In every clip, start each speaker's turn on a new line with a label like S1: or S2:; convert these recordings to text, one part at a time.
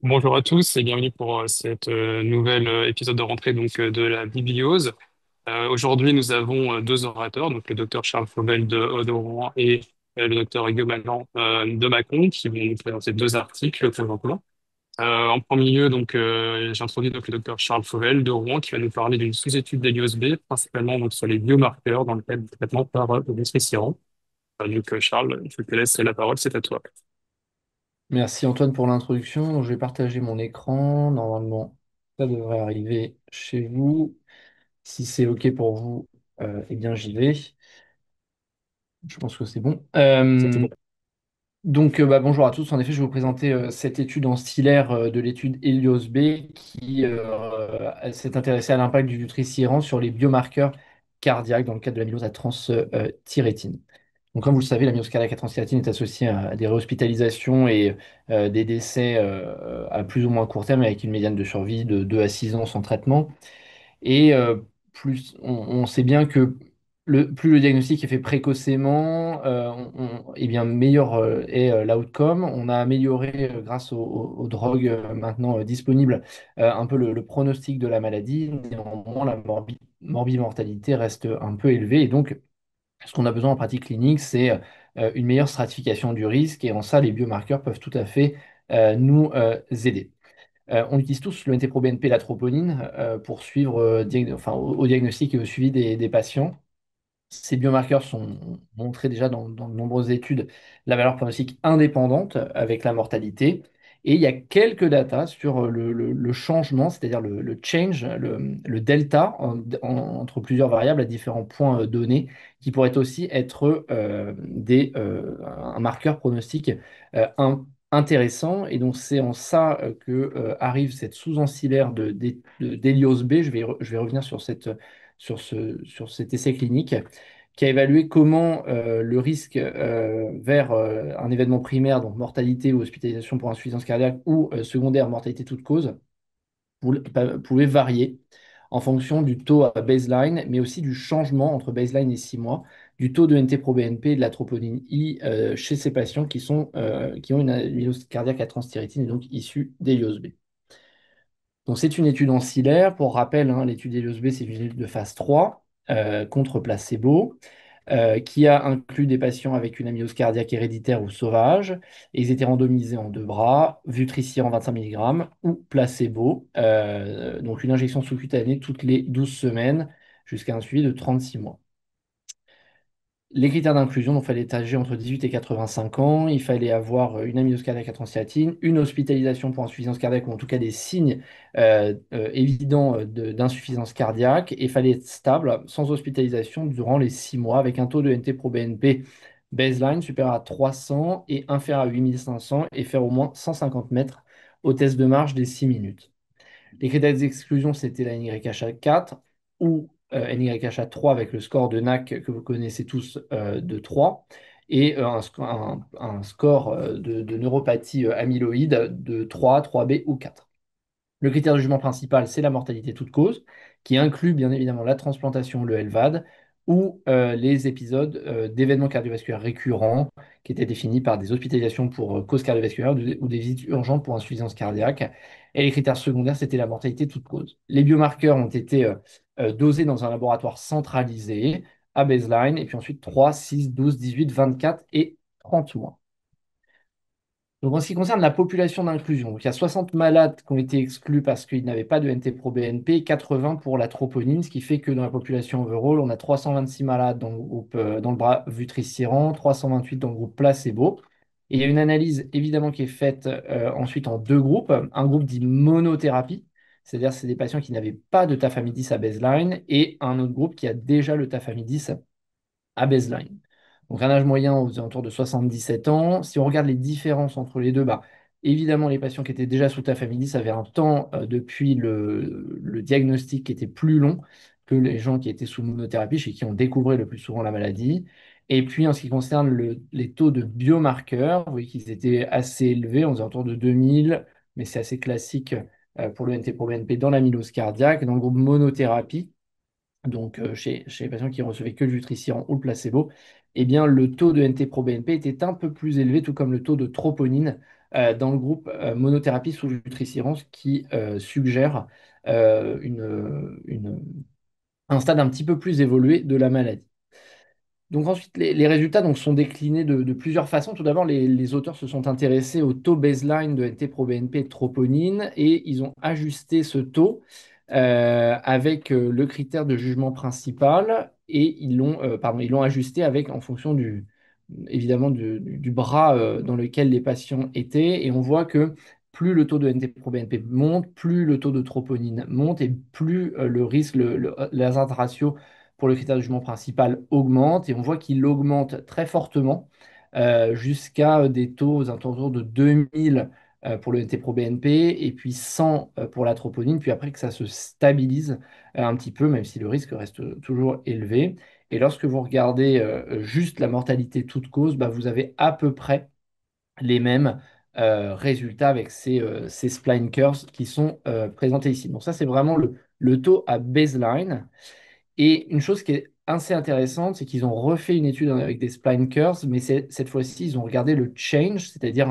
S1: Bonjour à tous et bienvenue pour cette nouvelle épisode de rentrée de la bibliose. Aujourd'hui, nous avons deux orateurs, donc le docteur Charles Fauvel de Rouen et le docteur Hugo Mallan de Mâcon, qui vont nous présenter deux articles conjointement. En premier lieu, j'introduis donc le docteur Charles Fauvel de Rouen qui va nous parler d'une sous-étude d'Helios B, principalement donc sur les biomarqueurs dans le cadre du traitement par Nutri-Sirop. Charles, je te laisse la parole, c'est à toi.
S2: Merci Antoine pour l'introduction. Donc, je vais partager mon écran. Normalement, ça devrait arriver chez vous. Si c'est OK pour vous, eh bien j'y vais. Je pense que c'est bon.
S1: C'est tout bon.
S2: Bonjour à tous. En effet, je vais vous présenter cette étude en stylaire de l'étude Helios B qui s'est intéressée à l'impact du nutricient sur les biomarqueurs cardiaques dans le cadre de l'amylose à trans-thyrétine. Donc, comme vous le savez, l'amylose cardiaque à transthyrétine est associée à des réhospitalisations et des décès à plus ou moins court terme avec une médiane de survie de 2 à 6 ans sans traitement. Et plus on sait bien que plus le diagnostic est fait précocement, eh bien meilleur est l'outcome. On a amélioré grâce aux drogues maintenant disponibles un peu le pronostic de la maladie. Néanmoins, la morbimortalité reste un peu élevée et donc ce qu'on a besoin en pratique clinique, c'est une meilleure stratification du risque et en ça, les biomarqueurs peuvent tout à fait nous aider. On utilise tous le NT-proBNP, la troponine, pour suivre au diagnostic et au suivi des patients. Ces biomarqueurs sont montrés déjà dans de nombreuses études la valeur pronostique indépendante avec la mortalité. Et il y a quelques datas sur le changement, c'est-à-dire le change, le delta entre plusieurs variables à différents points donnés, qui pourrait aussi être un marqueur pronostic intéressant. Et donc c'est en ça que arrive cette sous-ancillaire d'Helios B. Je vais revenir sur sur cet essai clinique qui a évalué comment le risque vers un événement primaire, donc mortalité ou hospitalisation pour insuffisance cardiaque, ou secondaire, mortalité toute cause, pouvait varier en fonction du taux à baseline, mais aussi du changement entre baseline et 6 mois, du taux de NT-proBNP et de la troponine I chez ces patients qui ont une amylose cardiaque à transthyrétine et donc issue d'Helios B. Donc, c'est une étude ancillaire. Pour rappel, hein, l'étude Helios B, c'est une étude de phase 3 contre placebo qui a inclus des patients avec une amylose cardiaque héréditaire ou sauvage. Et ils étaient randomisés en deux bras, Vutrisiran 25 mg ou placebo, donc une injection sous-cutanée toutes les 12 semaines jusqu'à un suivi de 36 mois. Les critères d'inclusion, donc, il fallait être âgé entre 18 et 85 ans, il fallait avoir une amylose cardiaque à transthyrétine, une hospitalisation pour insuffisance cardiaque, ou en tout cas des signes évidents d'insuffisance cardiaque, et il fallait être stable, sans hospitalisation, durant les 6 mois, avec un taux de NT-proBNP baseline supérieur à 300 et inférieur à 8500, et faire au moins 150 mètres au test de marche des 6 minutes. Les critères d'exclusion, c'était la NYHA4 ou NYHA3 avec le score de NAC que vous connaissez tous de 3 et un score de neuropathie amyloïde de 3, 3B ou 4. Le critère de jugement principal, c'est la mortalité toute cause, qui inclut bien évidemment la transplantation, le LVAD, ou les épisodes d'événements cardiovasculaires récurrents, qui étaient définis par des hospitalisations pour cause cardiovasculaire ou des visites urgentes pour insuffisance cardiaque. Et les critères secondaires, c'était la mortalité toute cause. Les biomarqueurs ont été dosés dans un laboratoire centralisé à baseline, et puis ensuite 3, 6, 12, 18, 24 et 30 mois. Donc, en ce qui concerne la population d'inclusion, donc il y a 60 malades qui ont été exclus parce qu'ils n'avaient pas de NT-proBNP, 80 pour la troponine, ce qui fait que dans la population overall, on a 326 malades dans le groupe, dans le bras vutrisiran, 328 dans le groupe placebo. Et il y a une analyse évidemment qui est faite ensuite en deux groupes. Un groupe dit monothérapie, c'est-à-dire c'est des patients qui n'avaient pas de tafamidis à baseline, et un autre groupe qui a déjà le tafamidis à baseline. Donc un âge moyen aux alentours de 77 ans. Si on regarde les différences entre les deux, bah, évidemment, les patients qui étaient déjà sous tafamidis avaient un temps depuis le diagnostic qui était plus long que les gens qui étaient sous monothérapie, chez qui on découvrait le plus souvent la maladie. Et puis, en ce qui concerne les taux de biomarqueurs, vous voyez qu'ils étaient assez élevés, aux alentours de 2000, mais c'est assez classique pour le NT-proBNP dans l'amylose cardiaque. Dans le groupe monothérapie, donc chez les patients qui recevaient que le Vutrisiran ou le placebo, eh bien, le taux de NT-proBNP était un peu plus élevé, tout comme le taux de troponine, dans le groupe monothérapie sous Vutrisiran qui suggère un stade un petit peu plus évolué de la maladie. Donc ensuite, les résultats donc, sont déclinés de plusieurs façons. Tout d'abord, les auteurs se sont intéressés au taux baseline de NT-proBNP et de troponine et ils ont ajusté ce taux avec le critère de jugement principal et ils l'ont ajusté avec, en fonction évidemment du bras dans lequel les patients étaient. Et on voit que plus le taux de NT-proBNP monte, plus le taux de troponine monte et plus le risque, le hazard ratio pour le critère de jugement principal augmente et on voit qu'il augmente très fortement jusqu'à des taux aux alentours de 2000 pour le NT-proBNP et puis 100 pour la troponine, puis après que ça se stabilise un petit peu, même si le risque reste toujours élevé. Et lorsque vous regardez juste la mortalité toute cause, bah, vous avez à peu près les mêmes résultats avec ces spline curves qui sont présentés ici. Donc ça, c'est vraiment le taux à baseline. Et une chose qui est assez intéressante, c'est qu'ils ont refait une étude avec des spline curves, mais cette fois-ci, ils ont regardé le change, c'est-à-dire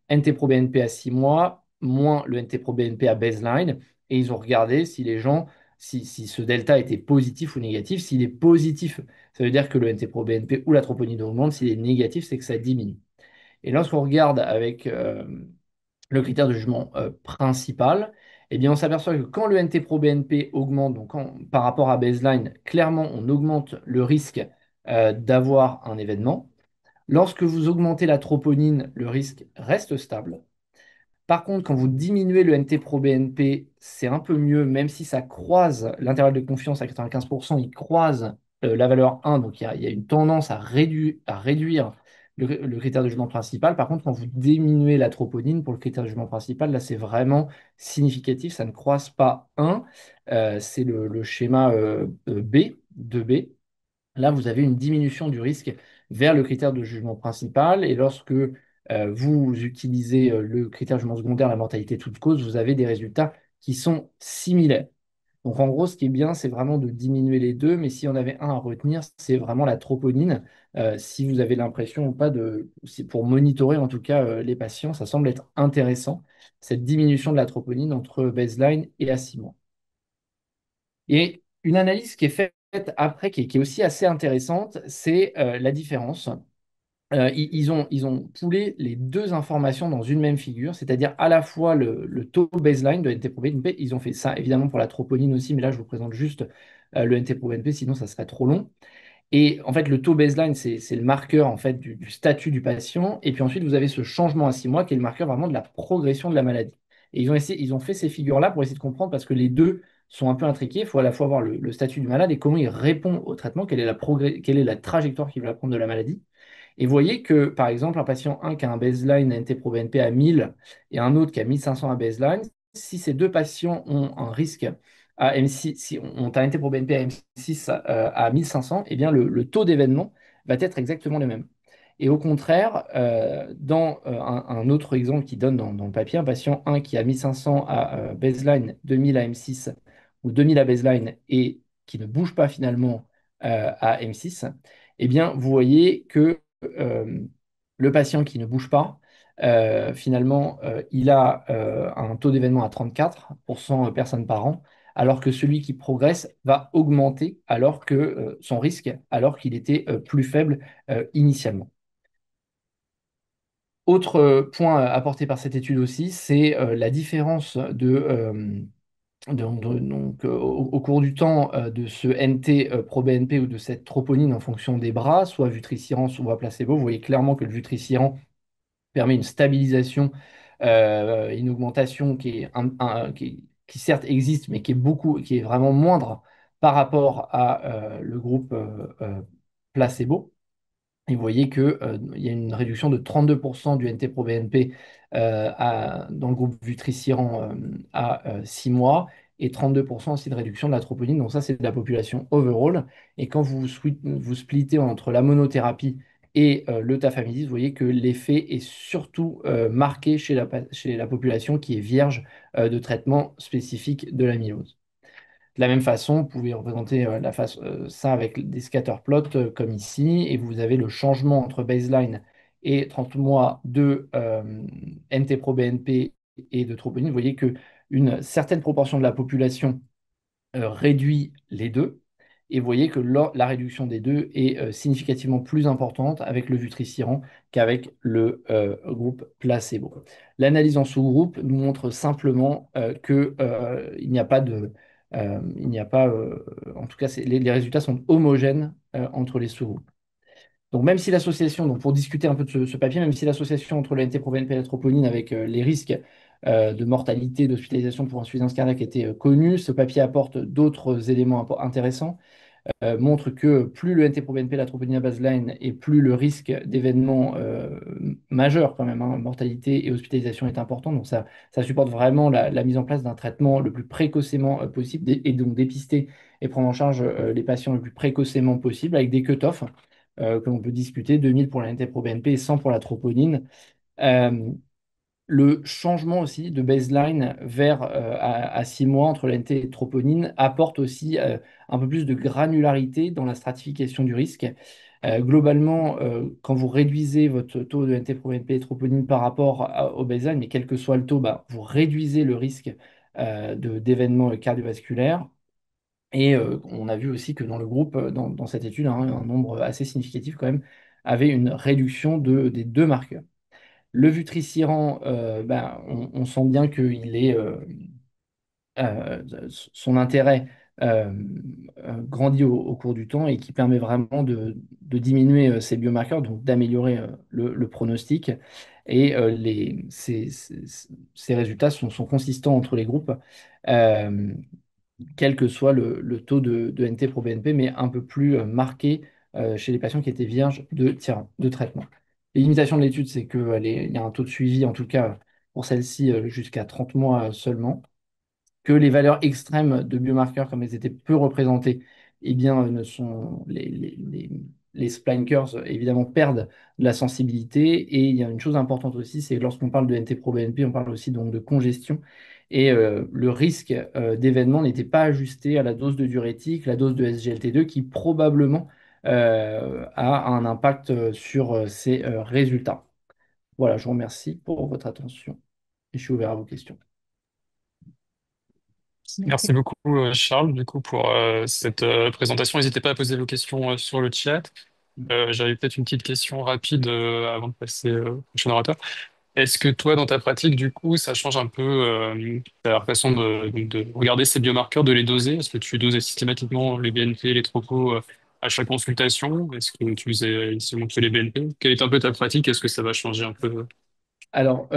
S2: NT-proBNP à 6 mois, moins le NT-proBNP à baseline, et ils ont regardé si les gens, si ce delta était positif ou négatif. S'il est positif, ça veut dire que le NT-proBNP ou la troponine augmente. S'il est négatif, c'est que ça diminue. Et lorsqu'on regarde avec le critère de jugement principal, eh bien, on s'aperçoit que quand le NT-proBNP augmente, donc par rapport à baseline, clairement, on augmente le risque d'avoir un événement. Lorsque vous augmentez la troponine, le risque reste stable. Par contre, quand vous diminuez le NT-proBNP, c'est un peu mieux, même si ça croise l'intervalle de confiance à 95%, il croise la valeur 1, donc il y a une tendance à réduire le critère de jugement principal. Par contre, quand vous diminuez la troponine pour le critère de jugement principal, là, c'est vraiment significatif, ça ne croise pas 1. C'est le schéma B, 2B. Là, vous avez une diminution du risque vers le critère de jugement principal. Et lorsque vous utilisez le critère de jugement secondaire, la mortalité toute cause, vous avez des résultats qui sont similaires. Donc en gros, ce qui est bien, c'est vraiment de diminuer les deux. Mais si on avait un à retenir, c'est vraiment la troponine. Si vous avez l'impression ou pas pour monitorer en tout cas les patients, ça semble être intéressant, cette diminution de la troponine entre baseline et à 6 mois. Et une analyse qui est faite après, qui est aussi assez intéressante, c'est la différence. Ils ont poolé les deux informations dans une même figure, c'est-à-dire à la fois le taux baseline de NT-proBNP. Ils ont fait ça évidemment pour la troponine aussi, mais là je vous présente juste le NT-proBNP, sinon ça serait trop long. Et en fait, le taux baseline, c'est le marqueur en fait du statut du patient. Et puis ensuite, vous avez ce changement à 6 mois qui est le marqueur vraiment de la progression de la maladie. Et ils ont fait ces figures-là pour essayer de comprendre parce que les deux sont un peu intriqués. Il faut à la fois voir le statut du malade et comment il répond au traitement, quelle est la trajectoire qu'il va prendre de la maladie. Et vous voyez que, par exemple, un patient 1 qui a un baseline NT-proBNP à 1000 et un autre qui a 1500 à baseline, si ces deux patients ont un risque à M6, si on a un NT-proBNP à M6 à 1500, eh bien le taux d'événement va être exactement le même. Et au contraire, dans un autre exemple qui donne dans le papier, un patient 1 qui a 1500 à baseline, 2000 à M6 ou 2000 à baseline et qui ne bouge pas finalement à M6, eh bien, vous voyez que le patient qui ne bouge pas, finalement, il a un taux d'événement à 34 pour 100 personnes par an, alors que celui qui progresse va augmenter alors que son risque, alors qu'il était plus faible initialement. Autre point apporté par cette étude aussi, c'est la différence au cours du temps de ce NT pro-BNP ou de cette troponine en fonction des bras, soit vutrisiran, soit placebo. Vous voyez clairement que le vutrisiran permet une stabilisation, une augmentation qui certes existe, mais qui est vraiment moindre par rapport à le groupe placebo. Et vous voyez qu'il y a une réduction de 32% du NT-proBNP dans le groupe vutrisiran à 6 mois et 32% aussi de réduction de la troponine. Donc ça, c'est de la population overall. Et quand vous splittez entre la monothérapie et le tafamidis, vous voyez que l'effet est surtout marqué chez la population qui est vierge de traitement spécifique de l'amylose. De la même façon, vous pouvez représenter ça avec des scatter plots comme ici, et vous avez le changement entre baseline et 30 mois de NT-proBNP et de troponine, vous voyez qu'une certaine proportion de la population réduit les deux. Et vous voyez que la réduction des deux est significativement plus importante avec le vutrisiran qu'avec le groupe placebo. L'analyse en sous-groupe nous montre simplement que il n'y a pas de, il n'y a pas, en tout cas, les résultats sont homogènes entre les sous-groupes. Donc même si l'association, donc pour discuter un peu de ce papier, même si l'association entre le NT-proBNP et la troponine avec les risques de mortalité, d'hospitalisation pour insuffisance cardiaque était connue, ce papier apporte d'autres éléments intéressants, montre que plus le NT-proBNP, la troponine à baseline, et plus le risque d'événements majeurs quand même, hein, mortalité et hospitalisation est important. Donc ça supporte vraiment la mise en place d'un traitement le plus précocement possible et donc dépister et prendre en charge les patients le plus précocement possible avec des cut-offs que l'on peut discuter, 2000 pour la NT-proBNP et 100 pour la troponine. Euh, le changement aussi de baseline vers à 6 mois entre l'NT et troponine apporte aussi un peu plus de granularité dans la stratification du risque. Globalement, quand vous réduisez votre taux de NT-proBNP et troponine par rapport au baseline, mais quel que soit le taux, bah, vous réduisez le risque d'événements cardiovasculaires. Et on a vu aussi que dans le groupe, dans cette étude, hein, un nombre assez significatif quand même avait une réduction des deux marqueurs. Le vutrisiran, ben, on sent bien qu'il est, son intérêt euh, grandit au cours du temps et qui permet vraiment de diminuer ces biomarqueurs, donc d'améliorer le pronostic. Et ces résultats sont consistants entre les groupes. Euh, Quel que soit le taux de NT-proBNP, mais un peu plus marqué chez les patients qui étaient vierges de traitement. Les limitations de l'étude, c'est qu'il y a un taux de suivi, en tout cas pour celle-ci, jusqu'à 30 mois seulement, que les valeurs extrêmes de biomarqueurs, comme elles étaient peu représentées, eh bien, ne sont, les splankers, évidemment, perdent de la sensibilité. Et il y a une chose importante aussi, c'est que lorsqu'on parle de NT-proBNP, on parle aussi donc de congestion. Et le risque d'événement n'était pas ajusté à la dose de diurétique, la dose de SGLT2, qui probablement a un impact sur ces résultats. Voilà, je vous remercie pour votre attention et je suis ouvert à vos questions.
S1: Merci beaucoup, Charles, du coup, pour cette présentation. N'hésitez pas à poser vos questions sur le chat. J'avais peut-être une petite question rapide avant de passer au prochain orateur. Est-ce que toi, dans ta pratique, du coup, ça change un peu ta façon de regarder ces biomarqueurs, de les doser? Est-ce que tu doses systématiquement les BNP, les tropos à chaque consultation? Est-ce que tu faisais seulement que les BNP? Quelle est un peu ta pratique? Est-ce que ça va changer un peu?
S2: Alors,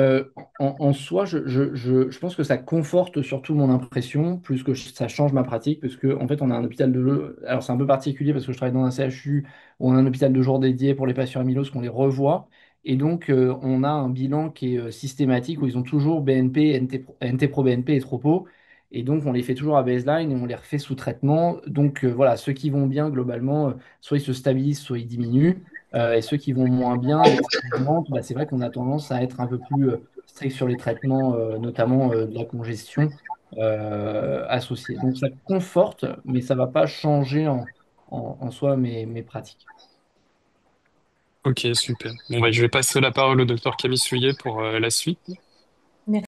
S2: en soi, je pense que ça conforte surtout mon impression, plus que ça change ma pratique, parce que en fait, on a un hôpital de... Alors, c'est un peu particulier parce que je travaille dans un CHU où on a un hôpital de jour dédié pour les patients amylose qu'on les revoit. Et donc, on a un bilan qui est systématique où ils ont toujours BNP, NT-proBNP et Tropo. Et donc, on les fait toujours à baseline et on les refait sous traitement. Donc, voilà, ceux qui vont bien, globalement, soit ils se stabilisent, soit ils diminuent. Et ceux qui vont moins bien, dès que ça augmente, bah, c'est vrai qu'on a tendance à être un peu plus strict sur les traitements, notamment de la congestion associée. Donc ça conforte, mais ça ne va pas changer en soi mes pratiques.
S1: Ok, super. Bon, bah, je vais passer la parole au docteur Camille Souillet pour la suite.